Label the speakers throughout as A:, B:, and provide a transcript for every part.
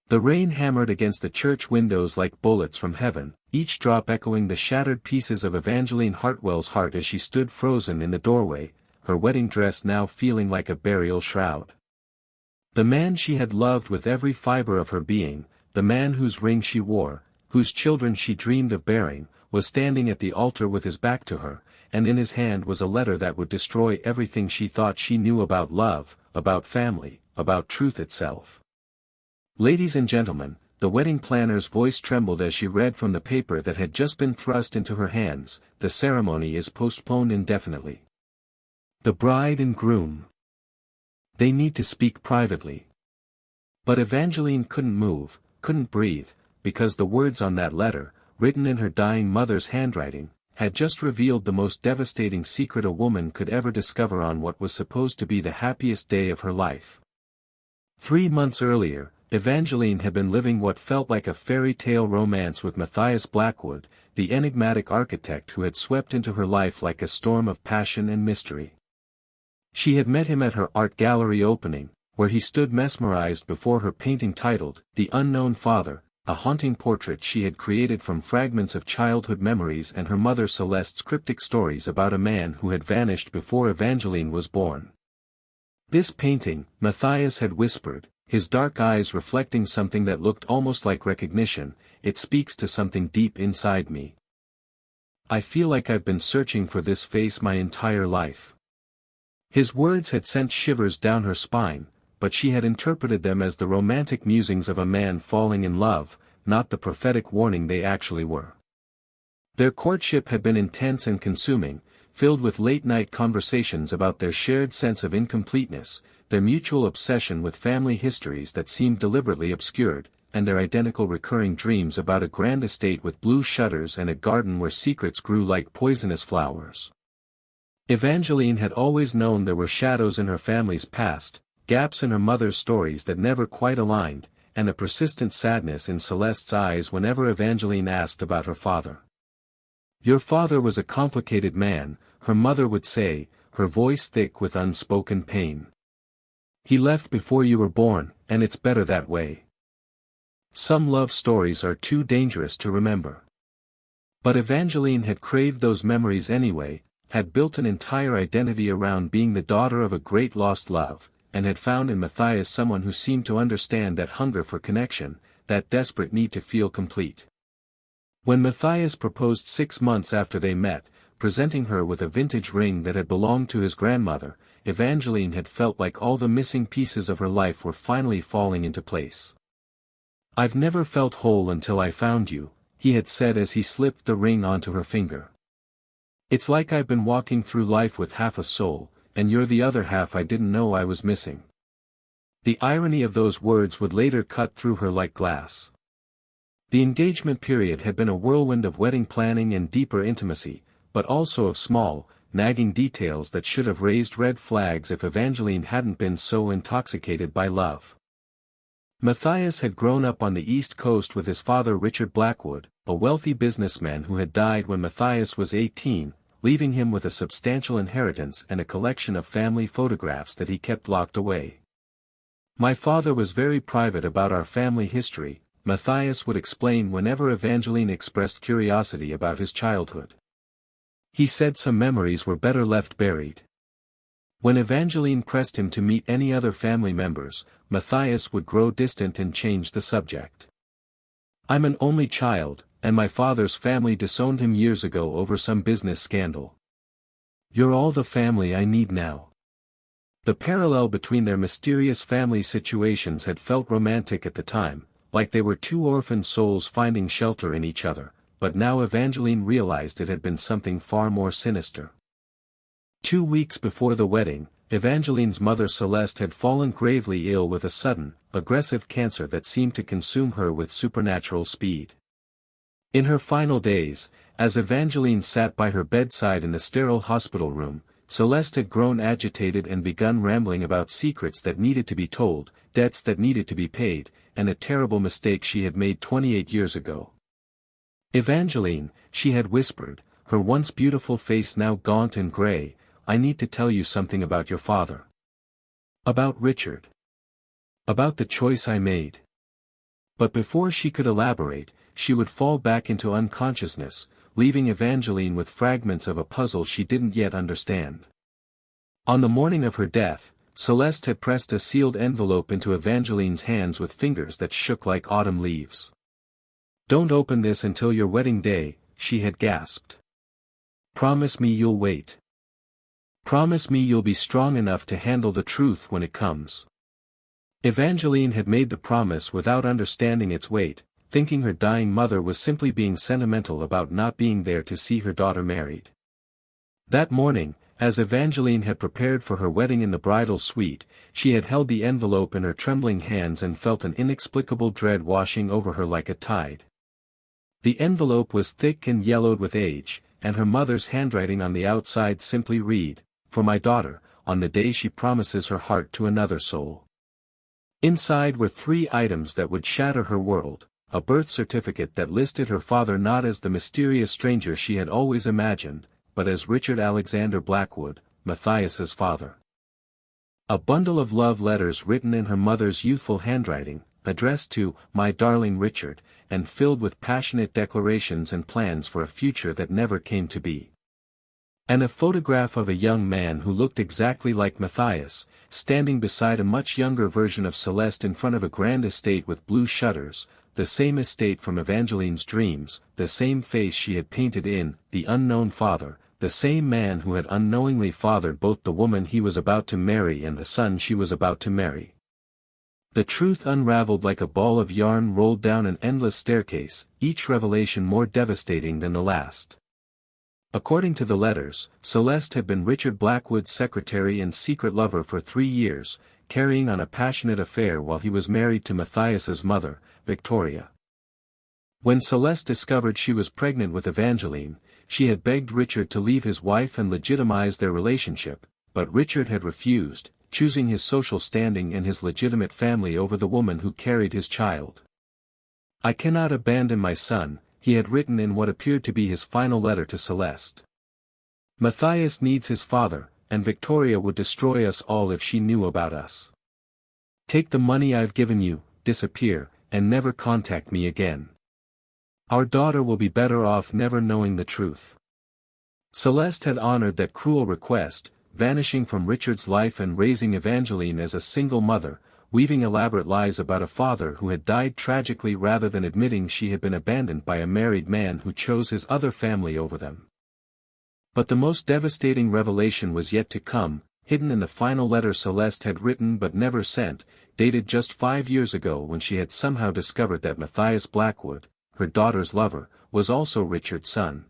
A: The rain hammered against the church windows like bullets from heaven, each drop echoing the shattered pieces of Evangeline Hartwell's heart as she stood frozen in the doorway, her wedding dress now feeling like a burial shroud. The man she had loved with every fiber of her being, the man whose ring she wore, whose children she dreamed of bearing, was standing at the altar with his back to her, and in his hand was a letter that would destroy everything she thought she knew about love, about family, about truth itself. Ladies and gentlemen, the wedding planner's voice trembled as she read from the paper that had just been thrust into her hands, the ceremony is postponed indefinitely. The bride and groom. They need to speak privately. But Evangeline couldn't move, couldn't breathe, because the words on that letter, written in her dying mother's handwriting, had just revealed the most devastating secret a woman could ever discover on what was supposed to be the happiest day of her life. 3 months earlier, Evangeline had been living what felt like a fairy tale romance with Matthias Blackwood, the enigmatic architect who had swept into her life like a storm of passion and mystery. She had met him at her art gallery opening, where he stood mesmerized before her painting titled, The Unknown Father, a haunting portrait she had created from fragments of childhood memories and her mother Celeste's cryptic stories about a man who had vanished before Evangeline was born. This painting, Matthias had whispered, his dark eyes reflecting something that looked almost like recognition, it speaks to something deep inside me. I feel like I've been searching for this face my entire life. His words had sent shivers down her spine, but she had interpreted them as the romantic musings of a man falling in love, not the prophetic warning they actually were. Their courtship had been intense and consuming, filled with late-night conversations about their shared sense of incompleteness, their mutual obsession with family histories that seemed deliberately obscured, and their identical recurring dreams about a grand estate with blue shutters and a garden where secrets grew like poisonous flowers. Evangeline had always known there were shadows in her family's past, gaps in her mother's stories that never quite aligned, and a persistent sadness in Celeste's eyes whenever Evangeline asked about her father. "Your father was a complicated man," her mother would say, her voice thick with unspoken pain. "He left before you were born, and it's better that way." Some love stories are too dangerous to remember. But Evangeline had craved those memories anyway, had built an entire identity around being the daughter of a great lost love, and had found in Matthias someone who seemed to understand that hunger for connection, that desperate need to feel complete. When Matthias proposed 6 months after they met, presenting her with a vintage ring that had belonged to his grandmother, Evangeline had felt like all the missing pieces of her life were finally falling into place. "I've never felt whole until I found you," he had said as he slipped the ring onto her finger. "It's like I've been walking through life with half a soul, and you're the other half I didn't know I was missing." The irony of those words would later cut through her like glass. The engagement period had been a whirlwind of wedding planning and deeper intimacy, but also of small, nagging details that should have raised red flags if Evangeline hadn't been so intoxicated by love. Matthias had grown up on the East Coast with his father Richard Blackwood, a wealthy businessman who had died when Matthias was 18, leaving him with a substantial inheritance and a collection of family photographs that he kept locked away. "My father was very private about our family history," Matthias would explain whenever Evangeline expressed curiosity about his childhood. "He said some memories were better left buried." When Evangeline pressed him to meet any other family members, Matthias would grow distant and change the subject. "I'm an only child, and my father's family disowned him years ago over some business scandal. You're all the family I need now." The parallel between their mysterious family situations had felt romantic at the time, like they were two orphan souls finding shelter in each other, but now Evangeline realized it had been something far more sinister. 2 weeks before the wedding, Evangeline's mother Celeste had fallen gravely ill with a sudden, aggressive cancer that seemed to consume her with supernatural speed. In her final days, as Evangeline sat by her bedside in the sterile hospital room, Celeste had grown agitated and begun rambling about secrets that needed to be told, debts that needed to be paid, and a terrible mistake she had made 28 years ago. "Evangeline," she had whispered, her once beautiful face now gaunt and gray, "I need to tell you something about your father. About Richard. About the choice I made. But before she could elaborate, she would fall back into unconsciousness, leaving Evangeline with fragments of a puzzle she didn't yet understand. On the morning of her death, Celeste had pressed a sealed envelope into Evangeline's hands with fingers that shook like autumn leaves. "Don't open this until your wedding day," she had gasped. "Promise me you'll wait. Promise me you'll be strong enough to handle the truth when it comes." Evangeline had made the promise without understanding its weight, thinking her dying mother was simply being sentimental about not being there to see her daughter married. That morning, as Evangeline had prepared for her wedding in the bridal suite, she had held the envelope in her trembling hands and felt an inexplicable dread washing over her like a tide. The envelope was thick and yellowed with age, and her mother's handwriting on the outside simply read, "For my daughter, on the day she promises her heart to another soul." Inside were 3 items that would shatter her world: a birth certificate that listed her father not as the mysterious stranger she had always imagined, but as Richard Alexander Blackwood, Matthias's father. A bundle of love letters written in her mother's youthful handwriting, addressed to "My darling Richard," and filled with passionate declarations and plans for a future that never came to be. And a photograph of a young man who looked exactly like Matthias, standing beside a much younger version of Celeste in front of a grand estate with blue shutters, the same estate from Evangeline's dreams, the same face she had painted in The Unknown Father, the same man who had unknowingly fathered both the woman he was about to marry and the son she was about to marry. The truth unraveled like a ball of yarn rolled down an endless staircase, each revelation more devastating than the last. According to the letters, Celeste had been Richard Blackwood's secretary and secret lover for 3 years, carrying on a passionate affair while he was married to Matthias's mother, Victoria. When Celeste discovered she was pregnant with Evangeline, she had begged Richard to leave his wife and legitimize their relationship, but Richard had refused, choosing his social standing and his legitimate family over the woman who carried his child. "I cannot abandon my son," he had written in what appeared to be his final letter to Celeste. "Matthias needs his father, and Victoria would destroy us all if she knew about us. Take the money I've given you, disappear, and never contact me again. Our daughter will be better off never knowing the truth." Celeste had honored that cruel request, vanishing from Richard's life and raising Evangeline as a single mother, weaving elaborate lies about a father who had died tragically rather than admitting she had been abandoned by a married man who chose his other family over them. But the most devastating revelation was yet to come, hidden in the final letter Celeste had written but never sent, dated just 5 years ago when she had somehow discovered that Matthias Blackwood, her daughter's lover, was also Richard's son.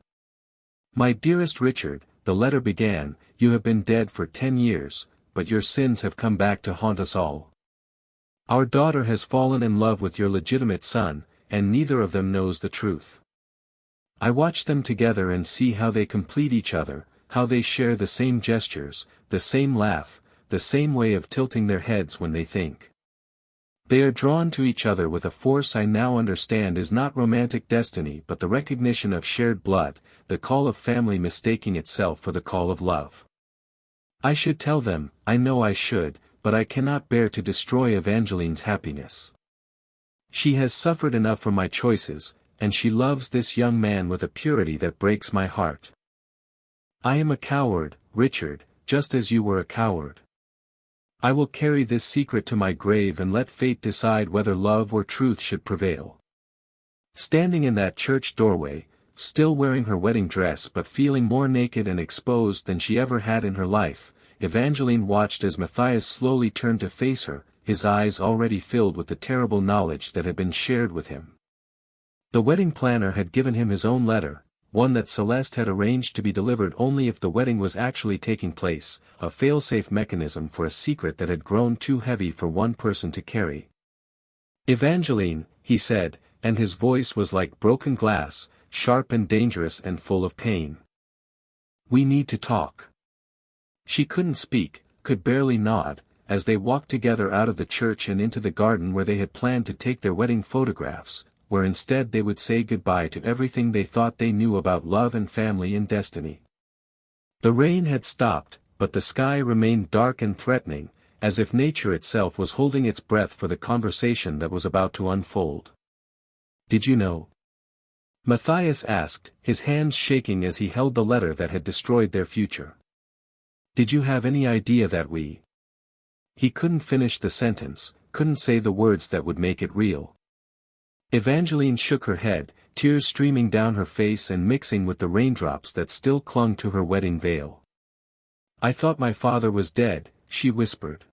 A: "My dearest Richard," the letter began, "you have been dead for 10 years, but your sins have come back to haunt us all. Our daughter has fallen in love with your legitimate son, and neither of them knows the truth. I watch them together and see how they complete each other, how they share the same gestures, the same laugh, the same way of tilting their heads when they think. They are drawn to each other with a force I now understand is not romantic destiny but the recognition of shared blood, the call of family mistaking itself for the call of love. I should tell them, I know I should, but I cannot bear to destroy Evangeline's happiness. She has suffered enough for my choices, and she loves this young man with a purity that breaks my heart. I am a coward, Richard, just as you were a coward. I will carry this secret to my grave and let fate decide whether love or truth should prevail." Standing in that church doorway, still wearing her wedding dress but feeling more naked and exposed than she ever had in her life, Evangeline watched as Matthias slowly turned to face her, his eyes already filled with the terrible knowledge that had been shared with him. The wedding planner had given him his own letter, one that Celeste had arranged to be delivered only if the wedding was actually taking place, a fail-safe mechanism for a secret that had grown too heavy for one person to carry. "Evangeline," he said, and his voice was like broken glass, sharp and dangerous and full of pain. "We need to talk." She couldn't speak, could barely nod, as they walked together out of the church and into the garden where they had planned to take their wedding photographs, where instead they would say goodbye to everything they thought they knew about love and family and destiny. The rain had stopped, but the sky remained dark and threatening, as if nature itself was holding its breath for the conversation that was about to unfold. Did you know? Matthias asked, his hands shaking as he held the letter that had destroyed their future. Did you have any idea that we... He couldn't finish the sentence, couldn't say the words that would make it real. Evangeline shook her head, tears streaming down her face and mixing with the raindrops that still clung to her wedding veil. I thought my father was dead, she whispered.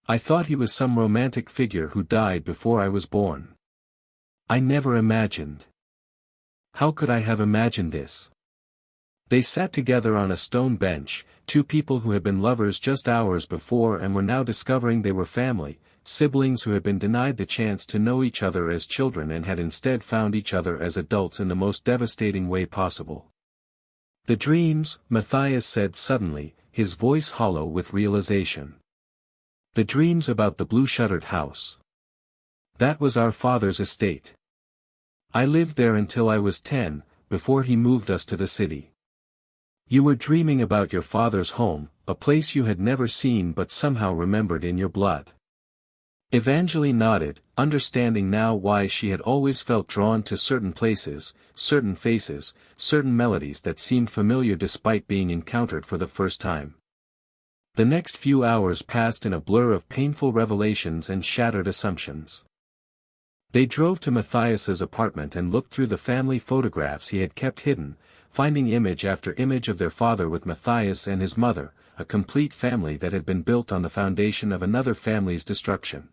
A: I thought he was some romantic figure who died before I was born. I never imagined. How could I have imagined this? They sat together on a stone bench, two people who had been lovers just hours before and were now discovering they were family, siblings who had been denied the chance to know each other as children and had instead found each other as adults in the most devastating way possible. The dreams, Matthias said suddenly, his voice hollow with realization. The dreams about the blue-shuttered house. That was our father's estate. I lived there until I was 10, before he moved us to the city. You were dreaming about your father's home, a place you had never seen but somehow remembered in your blood. Evangeline nodded, understanding now why she had always felt drawn to certain places, certain faces, certain melodies that seemed familiar despite being encountered for the first time. The next few hours passed in a blur of painful revelations and shattered assumptions. They drove to Matthias's apartment and looked through the family photographs he had kept hidden, finding image after image of their father with Matthias and his mother, a complete family that had been built on the foundation of another family's destruction.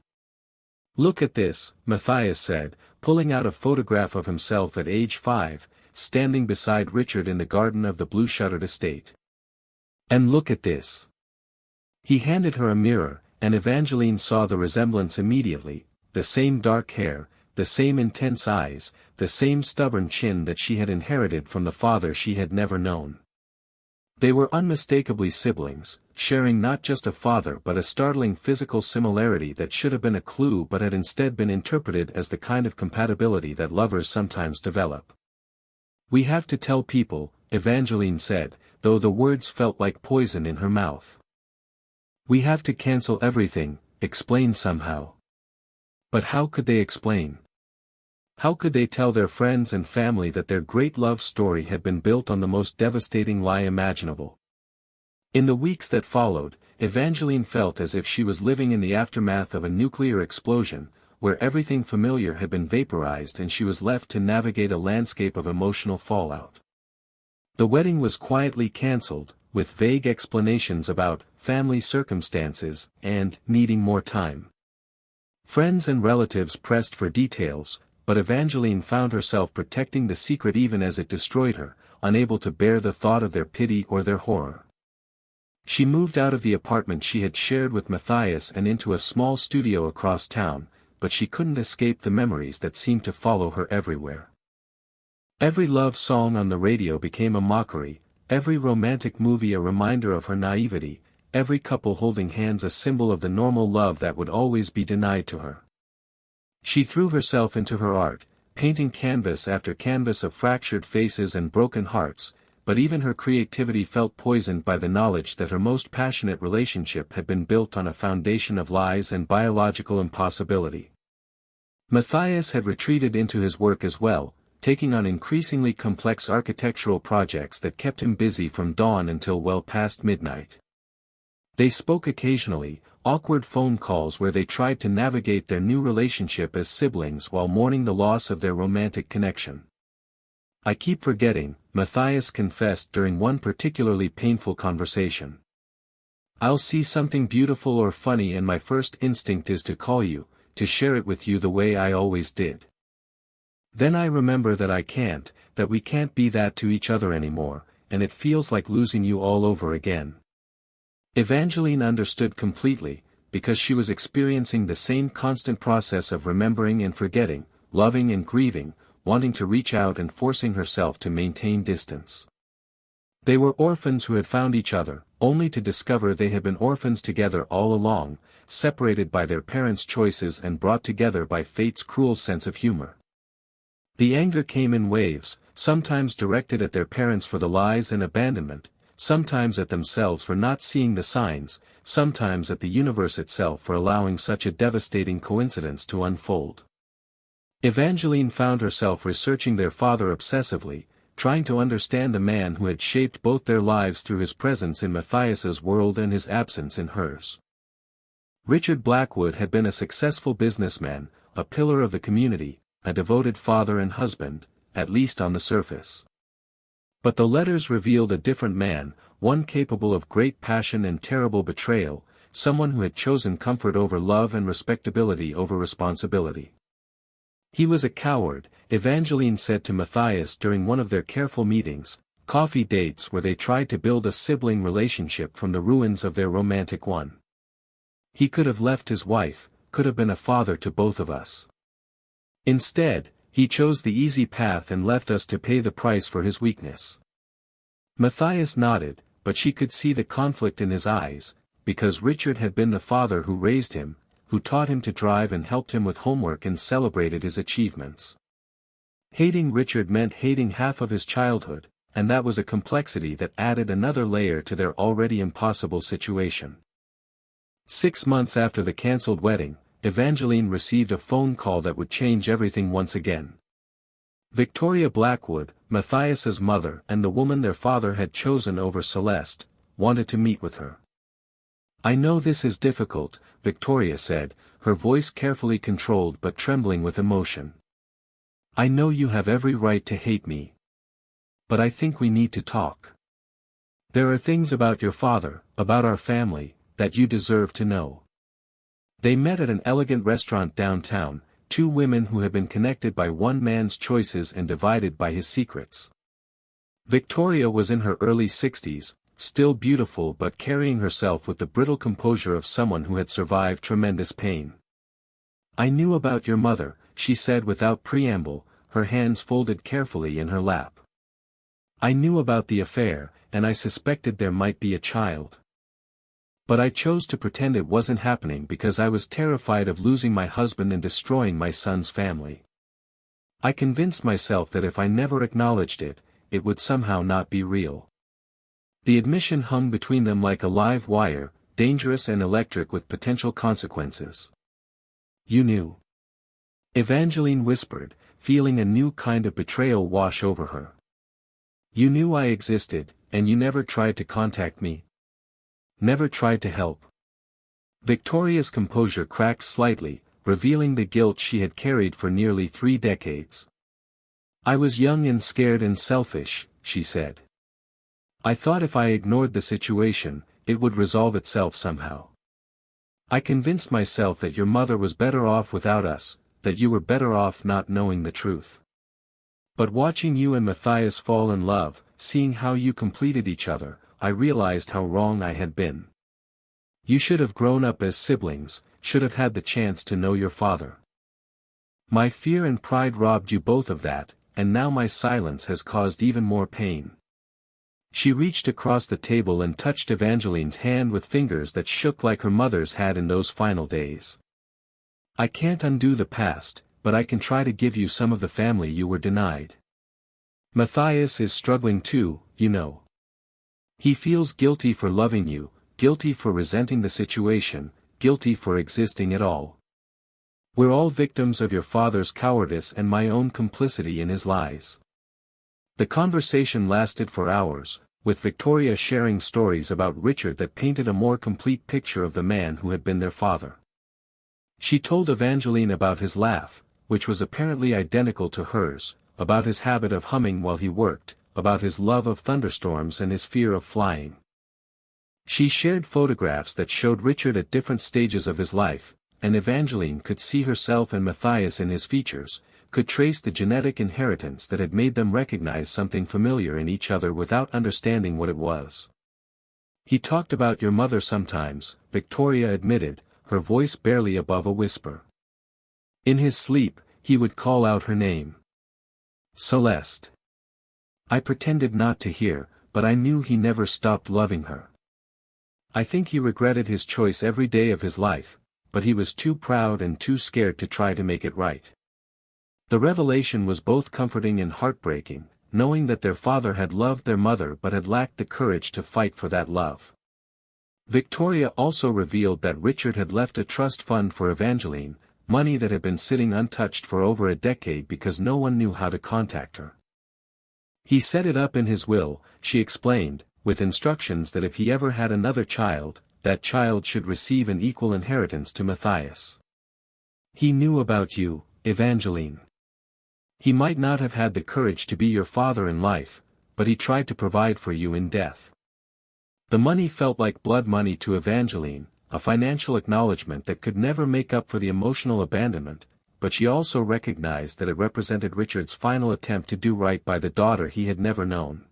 A: Look at this, Matthias said, pulling out a photograph of himself at age 5, standing beside Richard in the garden of the blue-shuttered estate. And look at this. He handed her a mirror, and Evangeline saw the resemblance immediately, the same dark hair, the same intense eyes, the same stubborn chin that she had inherited from the father she had never known. They were unmistakably siblings, sharing not just a father but a startling physical similarity that should have been a clue but had instead been interpreted as the kind of compatibility that lovers sometimes develop. We have to tell people, Evangeline said, though the words felt like poison in her mouth. We have to cancel everything, explain somehow. But how could they explain? How could they tell their friends and family that their great love story had been built on the most devastating lie imaginable? In the weeks that followed, Evangeline felt as if she was living in the aftermath of a nuclear explosion, where everything familiar had been vaporized and she was left to navigate a landscape of emotional fallout. The wedding was quietly cancelled, with vague explanations about family circumstances and needing more time. Friends and relatives pressed for details, but Evangeline found herself protecting the secret even as it destroyed her, unable to bear the thought of their pity or their horror. She moved out of the apartment she had shared with Matthias and into a small studio across town, but she couldn't escape the memories that seemed to follow her everywhere. Every love song on the radio became a mockery, every romantic movie a reminder of her naivety, every couple holding hands a symbol of the normal love that would always be denied to her. She threw herself into her art, painting canvas after canvas of fractured faces and broken hearts, but even her creativity felt poisoned by the knowledge that her most passionate relationship had been built on a foundation of lies and biological impossibility. Matthias had retreated into his work as well, taking on increasingly complex architectural projects that kept him busy from dawn until well past midnight. They spoke occasionally, awkward phone calls where they tried to navigate their new relationship as siblings while mourning the loss of their romantic connection. I keep forgetting, Matthias confessed during one particularly painful conversation. I'll see something beautiful or funny and my first instinct is to call you, to share it with you the way I always did. Then I remember that we can't be that to each other anymore, and it feels like losing you all over again. Evangeline understood completely, because she was experiencing the same constant process of remembering and forgetting, loving and grieving, wanting to reach out and forcing herself to maintain distance. They were orphans who had found each other, only to discover they had been orphans together all along, separated by their parents' choices and brought together by fate's cruel sense of humor. The anger came in waves, sometimes directed at their parents for the lies and abandonment, sometimes at themselves for not seeing the signs, sometimes at the universe itself for allowing such a devastating coincidence to unfold. Evangeline found herself researching their father obsessively, trying to understand the man who had shaped both their lives through his presence in Matthias's world and his absence in hers. Richard Blackwood had been a successful businessman, a pillar of the community, a devoted father and husband, at least on the surface. But the letters revealed a different man, one capable of great passion and terrible betrayal, someone who had chosen comfort over love and respectability over responsibility. He was a coward, Evangeline said to Matthias during one of their careful meetings, coffee dates where they tried to build a sibling relationship from the ruins of their romantic one. He could have left his wife, could have been a father to both of us. Instead, he chose the easy path and left us to pay the price for his weakness. Matthias nodded, but she could see the conflict in his eyes, because Richard had been the father who raised him, who taught him to drive and helped him with homework and celebrated his achievements. Hating Richard meant hating half of his childhood, and that was a complexity that added another layer to their already impossible situation. 6 months after the cancelled wedding, Evangeline received a phone call that would change everything once again. Victoria Blackwood, Matthias's mother and the woman their father had chosen over Celeste, wanted to meet with her. "I know this is difficult," Victoria said, her voice carefully controlled but trembling with emotion. "I know you have every right to hate me. But I think we need to talk. There are things about your father, about our family, that you deserve to know." They met at an elegant restaurant downtown, two women who had been connected by one man's choices and divided by his secrets. Victoria was in her early 60s, still beautiful but carrying herself with the brittle composure of someone who had survived tremendous pain. "I knew about your mother," she said without preamble, her hands folded carefully in her lap. "I knew about the affair, and I suspected there might be a child. But I chose to pretend it wasn't happening because I was terrified of losing my husband and destroying my son's family. I convinced myself that if I never acknowledged it, it would somehow not be real." The admission hung between them like a live wire, dangerous and electric with potential consequences. "You knew?" Evangeline whispered, feeling a new kind of betrayal wash over her. "You knew I existed, and you never tried to contact me? Never tried to help?" Victoria's composure cracked slightly, revealing the guilt she had carried for nearly 3 decades. "I was young and scared and selfish," she said. "I thought if I ignored the situation, it would resolve itself somehow. I convinced myself that your mother was better off without us, that you were better off not knowing the truth. But watching you and Matthias fall in love, seeing how you completed each other, I realized how wrong I had been. You should have grown up as siblings, should have had the chance to know your father. My fear and pride robbed you both of that, and now my silence has caused even more pain." She reached across the table and touched Evangeline's hand with fingers that shook like her mother's had in those final days. "I can't undo the past, but I can try to give you some of the family you were denied. Matthias is struggling too, you know. He feels guilty for loving you, guilty for resenting the situation, guilty for existing at all. We're all victims of your father's cowardice and my own complicity in his lies." The conversation lasted for hours, with Victoria sharing stories about Richard that painted a more complete picture of the man who had been their father. She told Evangeline about his laugh, which was apparently identical to hers, about his habit of humming while he worked, about his love of thunderstorms and his fear of flying. She shared photographs that showed Richard at different stages of his life, and Evangeline could see herself and Matthias in his features, could trace the genetic inheritance that had made them recognize something familiar in each other without understanding what it was. "He talked about your mother sometimes," Victoria admitted, her voice barely above a whisper. "In his sleep, he would call out her name. Celeste. I pretended not to hear, but I knew he never stopped loving her. I think he regretted his choice every day of his life, but he was too proud and too scared to try to make it right." The revelation was both comforting and heartbreaking, knowing that their father had loved their mother but had lacked the courage to fight for that love. Victoria also revealed that Richard had left a trust fund for Evangeline, money that had been sitting untouched for over a decade because no one knew how to contact her. He set it up in his will, she explained, with instructions that if he ever had another child, that child should receive an equal inheritance to Matthias. He knew about you, Evangeline. He might not have had the courage to be your father in life, but he tried to provide for you in death. The money felt like blood money to Evangeline, a financial acknowledgement that could never make up for the emotional abandonment, but she also recognized that it represented Richard's final attempt to do right by the daughter he had never known.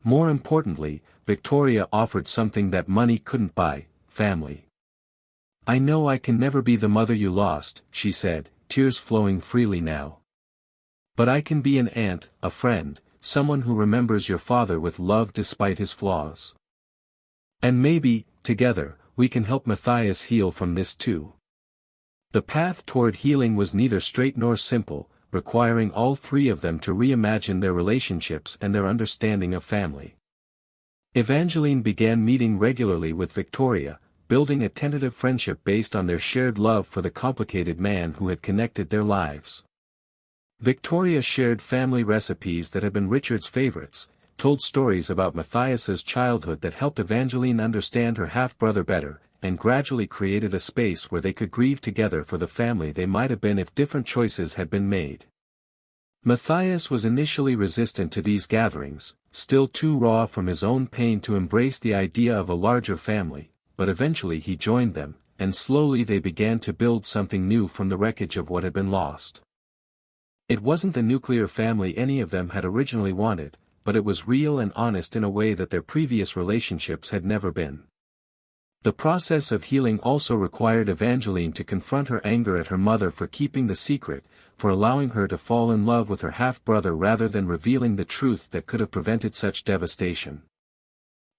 A: More importantly, Victoria offered something that money couldn't buy: family. "I know I can never be the mother you lost," she said, tears flowing freely now. "But I can be an aunt, a friend, someone who remembers your father with love despite his flaws. And maybe, together, we can help Matthias heal from this too." The path toward healing was neither straight nor simple, requiring all three of them to reimagine their relationships and their understanding of family. Evangeline began meeting regularly with Victoria, building a tentative friendship based on their shared love for the complicated man who had connected their lives. Victoria shared family recipes that had been Richard's favorites, told stories about Matthias's childhood that helped Evangeline understand her half-brother better, and gradually created a space where they could grieve together for the family they might have been if different choices had been made. Matthias was initially resistant to these gatherings, still too raw from his own pain to embrace the idea of a larger family, but eventually he joined them, and slowly they began to build something new from the wreckage of what had been lost. It wasn't the nuclear family any of them had originally wanted, but it was real and honest in a way that their previous relationships had never been. The process of healing also required Evangeline to confront her anger at her mother for keeping the secret, for allowing her to fall in love with her half-brother rather than revealing the truth that could have prevented such devastation.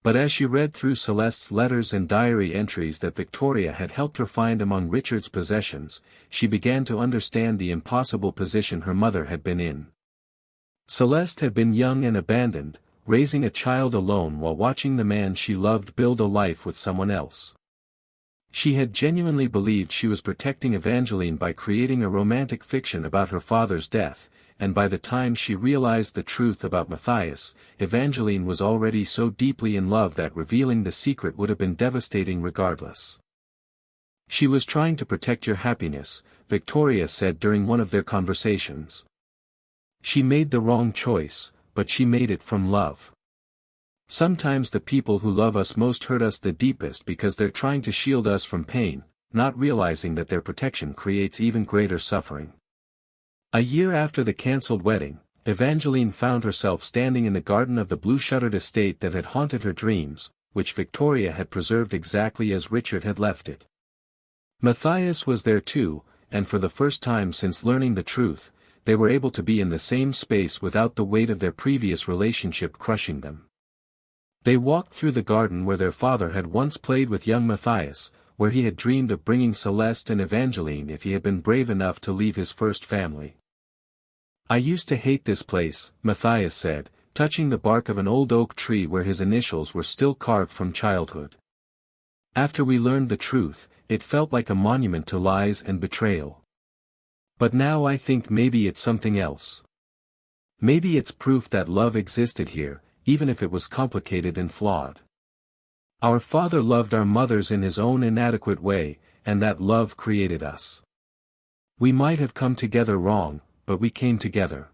A: But as she read through Celeste's letters and diary entries that Victoria had helped her find among Richard's possessions, she began to understand the impossible position her mother had been in. Celeste had been young and abandoned, raising a child alone while watching the man she loved build a life with someone else. She had genuinely believed she was protecting Evangeline by creating a romantic fiction about her father's death, and by the time she realized the truth about Matthias, Evangeline was already so deeply in love that revealing the secret would have been devastating regardless. "She was trying to protect your happiness," Victoria said during one of their conversations. "She made the wrong choice, but she made it from love. Sometimes the people who love us most hurt us the deepest because they're trying to shield us from pain, not realizing that their protection creates even greater suffering." A year after the cancelled wedding, Evangeline found herself standing in the garden of the blue-shuttered estate that had haunted her dreams, which Victoria had preserved exactly as Richard had left it. Matthias was there too, and for the first time since learning the truth, they were able to be in the same space without the weight of their previous relationship crushing them. They walked through the garden where their father had once played with young Matthias, where he had dreamed of bringing Celeste and Evangeline if he had been brave enough to leave his first family. "I used to hate this place," Matthias said, touching the bark of an old oak tree where his initials were still carved from childhood. "After we learned the truth, it felt like a monument to lies and betrayal. But now I think maybe it's something else. Maybe it's proof that love existed here, even if it was complicated and flawed. Our father loved our mothers in his own inadequate way, and that love created us. We might have come together wrong, but we came together.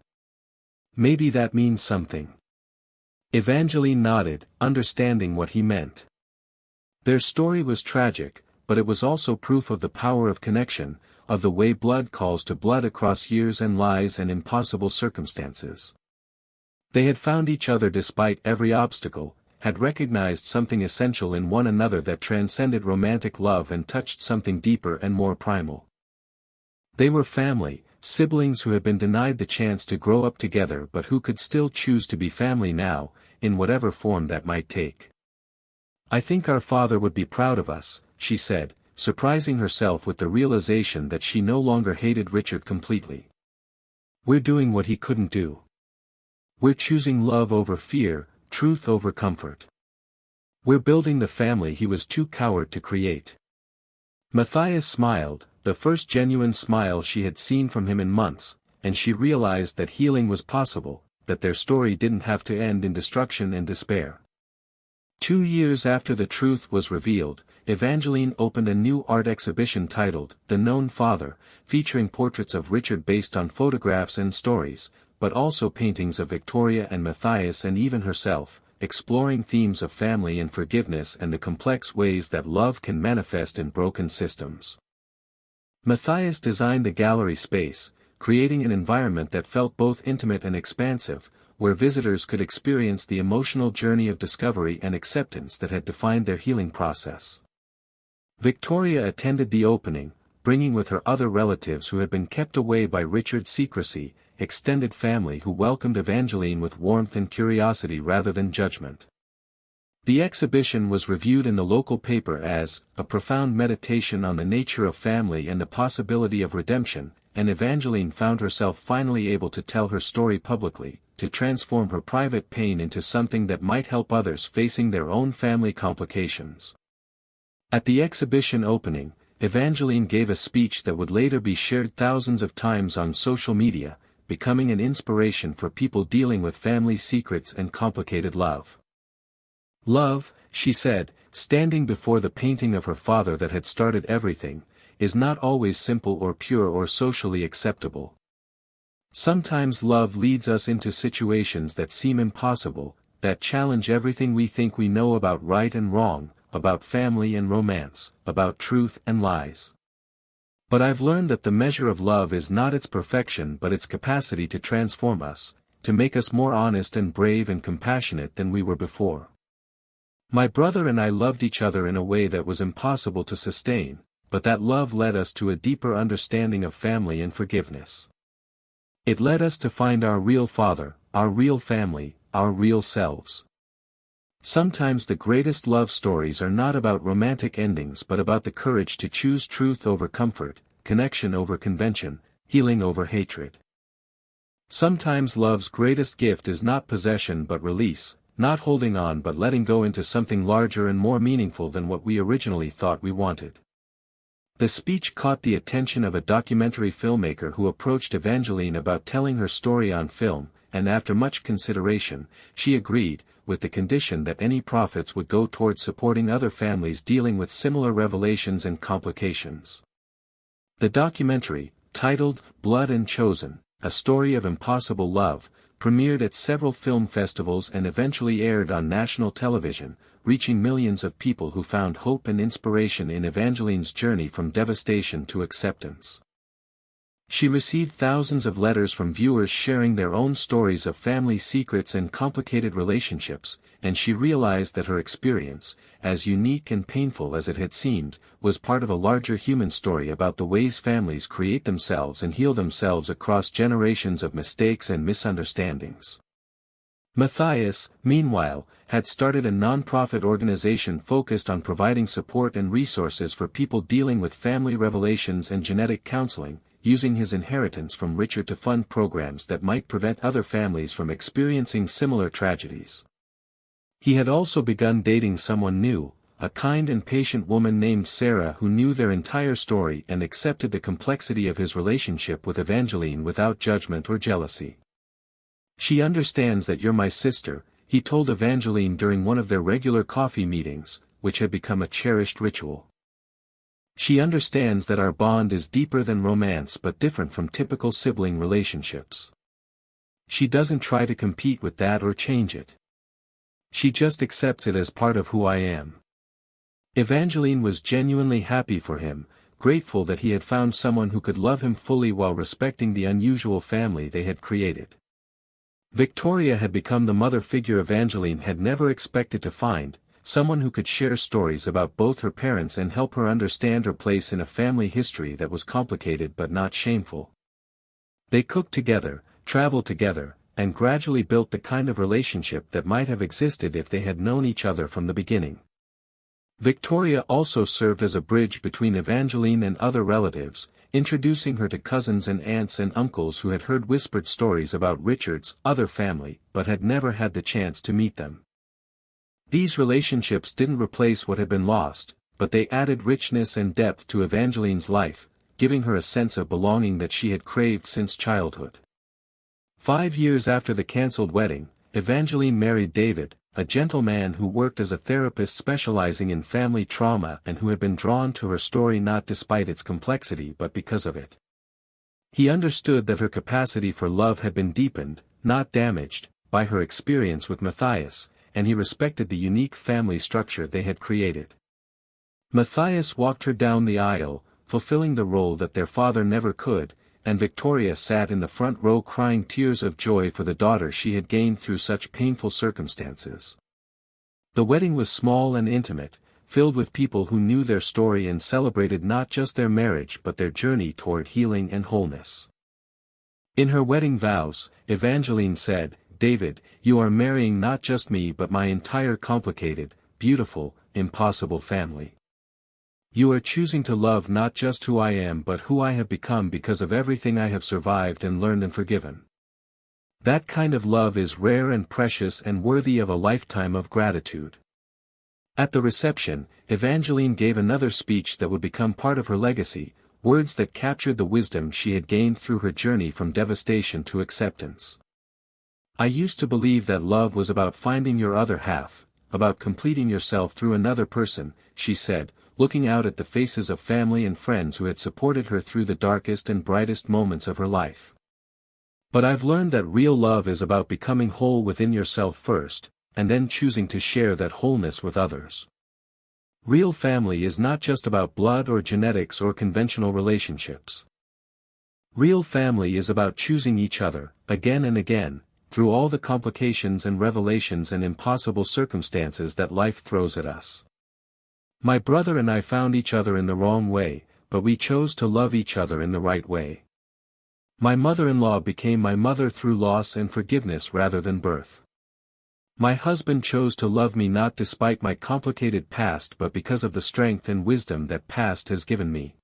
A: Maybe that means something." Evangeline nodded, understanding what he meant. Their story was tragic, but it was also proof of the power of connection, of the way blood calls to blood across years and lies and impossible circumstances. They had found each other despite every obstacle, had recognized something essential in one another that transcended romantic love and touched something deeper and more primal. They were family, siblings who had been denied the chance to grow up together but who could still choose to be family now, in whatever form that might take. "I think our father would be proud of us," she said, surprising herself with the realization that she no longer hated Richard completely. "We're doing what he couldn't do. We're choosing love over fear, truth over comfort. We're building the family he was too coward to create." Matthias smiled, the first genuine smile she had seen from him in months, and she realized that healing was possible, that their story didn't have to end in destruction and despair. 2 years after the truth was revealed, Evangeline opened a new art exhibition titled The Known Father, featuring portraits of Richard based on photographs and stories, but also paintings of Victoria and Matthias and even herself, exploring themes of family and forgiveness and the complex ways that love can manifest in broken systems. Matthias designed the gallery space, creating an environment that felt both intimate and expansive, where visitors could experience the emotional journey of discovery and acceptance that had defined their healing process. Victoria attended the opening, bringing with her other relatives who had been kept away by Richard's secrecy, extended family who welcomed Evangeline with warmth and curiosity rather than judgment. The exhibition was reviewed in the local paper as a profound meditation on the nature of family and the possibility of redemption, and Evangeline found herself finally able to tell her story publicly, to transform her private pain into something that might help others facing their own family complications. At the exhibition opening, Evangeline gave a speech that would later be shared thousands of times on social media, becoming an inspiration for people dealing with family secrets and complicated love. Love, she said, standing before the painting of her father that had started everything, is not always simple or pure or socially acceptable. Sometimes love leads us into situations that seem impossible, that challenge everything we think we know about right and wrong, about family and romance, about truth and lies. But I've learned that the measure of love is not its perfection but its capacity to transform us, to make us more honest and brave and compassionate than we were before. My brother and I loved each other in a way that was impossible to sustain, but that love led us to a deeper understanding of family and forgiveness. It led us to find our real father, our real family, our real selves. Sometimes the greatest love stories are not about romantic endings but about the courage to choose truth over comfort, connection over convention, healing over hatred. Sometimes love's greatest gift is not possession but release, not holding on but letting go into something larger and more meaningful than what we originally thought we wanted. The speech caught the attention of a documentary filmmaker who approached Evangeline about telling her story on film, and after much consideration, she agreed, with the condition that any profits would go towards supporting other families dealing with similar revelations and complications. The documentary, titled Blood and Chosen, A Story of Impossible Love, premiered at several film festivals and eventually aired on national television, reaching millions of people who found hope and inspiration in Evangeline's journey from devastation to acceptance. She received thousands of letters from viewers sharing their own stories of family secrets and complicated relationships, and she realized that her experience, as unique and painful as it had seemed, was part of a larger human story about the ways families create themselves and heal themselves across generations of mistakes and misunderstandings. Matthias, meanwhile, had started a non-profit organization focused on providing support and resources for people dealing with family revelations and genetic counseling, using his inheritance from Richard to fund programs that might prevent other families from experiencing similar tragedies. He had also begun dating someone new, a kind and patient woman named Sarah who knew their entire story and accepted the complexity of his relationship with Evangeline without judgment or jealousy. "She understands that you're my sister," he told Evangeline during one of their regular coffee meetings, which had become a cherished ritual. "She understands that our bond is deeper than romance but different from typical sibling relationships. She doesn't try to compete with that or change it. She just accepts it as part of who I am." Evangeline was genuinely happy for him, grateful that he had found someone who could love him fully while respecting the unusual family they had created. Victoria had become the mother figure Evangeline had never expected to find, someone who could share stories about both her parents and help her understand her place in a family history that was complicated but not shameful. They cooked together, traveled together, and gradually built the kind of relationship that might have existed if they had known each other from the beginning. Victoria also served as a bridge between Evangeline and other relatives, introducing her to cousins and aunts and uncles who had heard whispered stories about Richard's other family but had never had the chance to meet them. These relationships didn't replace what had been lost, but they added richness and depth to Evangeline's life, giving her a sense of belonging that she had craved since childhood. 5 years after the cancelled wedding, Evangeline married David, a gentleman who worked as a therapist specializing in family trauma and who had been drawn to her story not despite its complexity but because of it. He understood that her capacity for love had been deepened, not damaged, by her experience with Matthias, and he respected the unique family structure they had created. Matthias walked her down the aisle, fulfilling the role that their father never could, and Victoria sat in the front row crying tears of joy for the daughter she had gained through such painful circumstances. The wedding was small and intimate, filled with people who knew their story and celebrated not just their marriage but their journey toward healing and wholeness. In her wedding vows, Evangeline said, "David, you are marrying not just me but my entire complicated, beautiful, impossible family. You are choosing to love not just who I am but who I have become because of everything I have survived and learned and forgiven. That kind of love is rare and precious and worthy of a lifetime of gratitude." At the reception, Evangeline gave another speech that would become part of her legacy, words that captured the wisdom she had gained through her journey from devastation to acceptance. "I used to believe that love was about finding your other half, about completing yourself through another person," she said, looking out at the faces of family and friends who had supported her through the darkest and brightest moments of her life. "But I've learned that real love is about becoming whole within yourself first, and then choosing to share that wholeness with others. Real family is not just about blood or genetics or conventional relationships. Real family is about choosing each other, again and again, through all the complications and revelations and impossible circumstances that life throws at us. My brother and I found each other in the wrong way, but we chose to love each other in the right way. My mother-in-law became my mother through loss and forgiveness rather than birth. My husband chose to love me not despite my complicated past but because of the strength and wisdom that past has given me.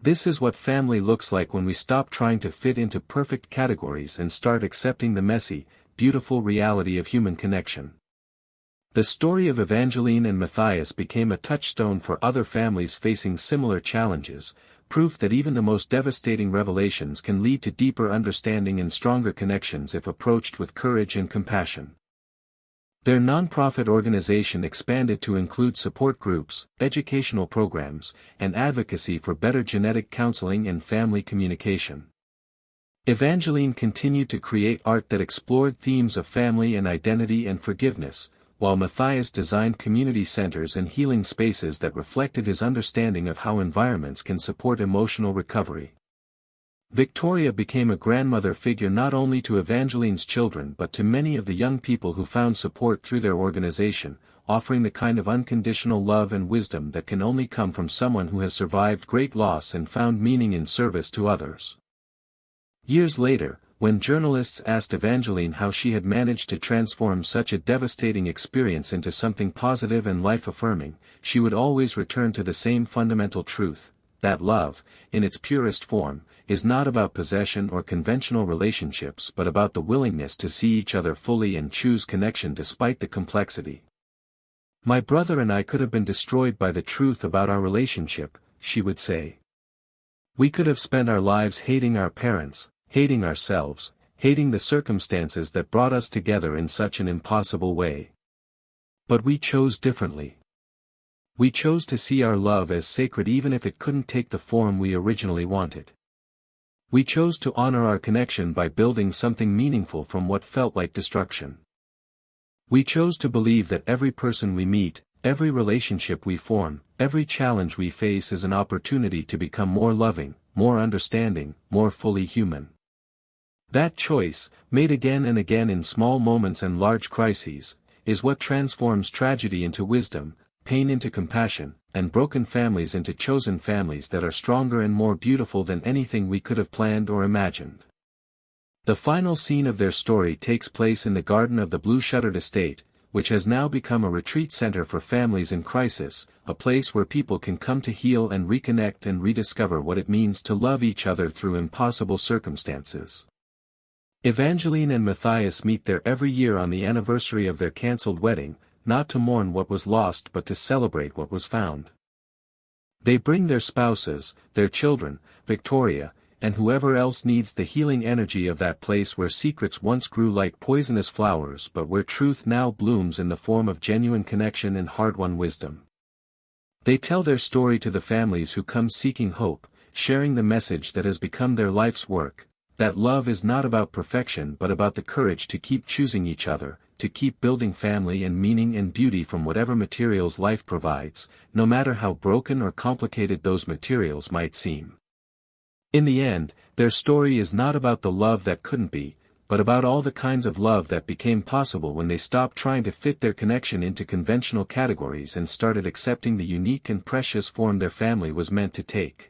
A: This is what family looks like when we stop trying to fit into perfect categories and start accepting the messy, beautiful reality of human connection." The story of Evangeline and Matthias became a touchstone for other families facing similar challenges, proof that even the most devastating revelations can lead to deeper understanding and stronger connections if approached with courage and compassion. Their nonprofit organization expanded to include support groups, educational programs, and advocacy for better genetic counseling and family communication. Evangeline continued to create art that explored themes of family and identity and forgiveness, while Matthias designed community centers and healing spaces that reflected his understanding of how environments can support emotional recovery. Victoria became a grandmother figure not only to Evangeline's children but to many of the young people who found support through their organization, offering the kind of unconditional love and wisdom that can only come from someone who has survived great loss and found meaning in service to others. Years later, when journalists asked Evangeline how she had managed to transform such a devastating experience into something positive and life-affirming, she would always return to the same fundamental truth, that love, in its purest form, is not about possession or conventional relationships but about the willingness to see each other fully and choose connection despite the complexity. "My brother and I could have been destroyed by the truth about our relationship," she would say. "We could have spent our lives hating our parents, hating ourselves, hating the circumstances that brought us together in such an impossible way. But we chose differently. We chose to see our love as sacred even if it couldn't take the form we originally wanted. We chose to honor our connection by building something meaningful from what felt like destruction. We chose to believe that every person we meet, every relationship we form, every challenge we face is an opportunity to become more loving, more understanding, more fully human. That choice, made again and again in small moments and large crises, is what transforms tragedy into wisdom, pain into compassion, and broken families into chosen families that are stronger and more beautiful than anything we could have planned or imagined." The final scene of their story takes place in the garden of the Blue Shuttered Estate, which has now become a retreat center for families in crisis, a place where people can come to heal and reconnect and rediscover what it means to love each other through impossible circumstances. Evangeline and Matthias meet there every year on the anniversary of their cancelled wedding, not to mourn what was lost but to celebrate what was found. They bring their spouses, their children, Victoria, and whoever else needs the healing energy of that place where secrets once grew like poisonous flowers but where truth now blooms in the form of genuine connection and hard-won wisdom. They tell their story to the families who come seeking hope, sharing the message that has become their life's work, that love is not about perfection but about the courage to keep choosing each other, to keep building family and meaning and beauty from whatever materials life provides, no matter how broken or complicated those materials might seem. In the end, their story is not about the love that couldn't be, but about all the kinds of love that became possible when they stopped trying to fit their connection into conventional categories and started accepting the unique and precious form their family was meant to take.